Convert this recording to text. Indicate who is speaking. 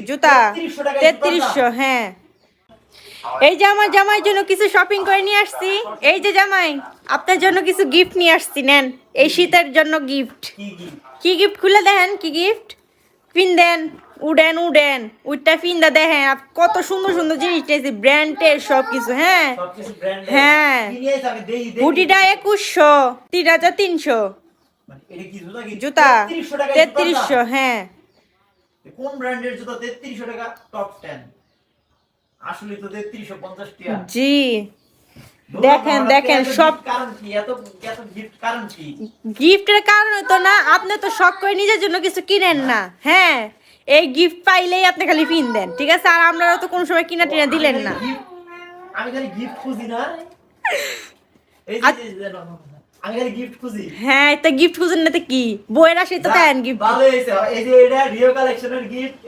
Speaker 1: জুতা 3300। হ্যাঁ, এই যে আমার জামাইয়ের জন্য কিছু শপিং করে নিয়ে আসছি। এই যে জামাই, আপনার জন্য কিছু গিফট নিয়ে আসছি, নেন। এই শীতের জন্য গিফট। কি গিফট খুলে দেখেন, কি গিফট। দেন, উডেন উডেন উইটা ফিন্দা দেখেন কত সুন্দর সুন্দর জিনিস নিয়েছি, ব্র্যান্ডের সব কিছু। হ্যাঁ হ্যাঁ, হুডিটা 2100, 3300। জুতা 3300। হ্যাঁ,
Speaker 2: কোন ব্র্যান্ডের জুতা 3300 টাকা? টপ 10 আসলে তো 3350 টাকা।
Speaker 1: জি, দেখেন দেখেন সব।
Speaker 2: কারণ কি এত এত গিফট কারণ কি?
Speaker 1: গিফটের কারণ তো না, আপনি তো শখ করে নিজের জন্য কিছু কিনেন না। হ্যাঁ, এই গিফট পাইলেই আপনি খালি পিন দেন, ঠিক আছে? আর আমরা তো কোনো সময় কিনা টিনা দিলেন না।
Speaker 2: আমি খালি গিফট খুঁজি না, এই যে আমি খালি গিফট খুঁজি।
Speaker 1: হ্যাঁ, তা গিফট খুঁজেন না তো কি, বইয়ের আসে তো দেন গিফট।
Speaker 2: ভালো হয়েছে, এই যে এটা রিও কালেকশনের গিফট।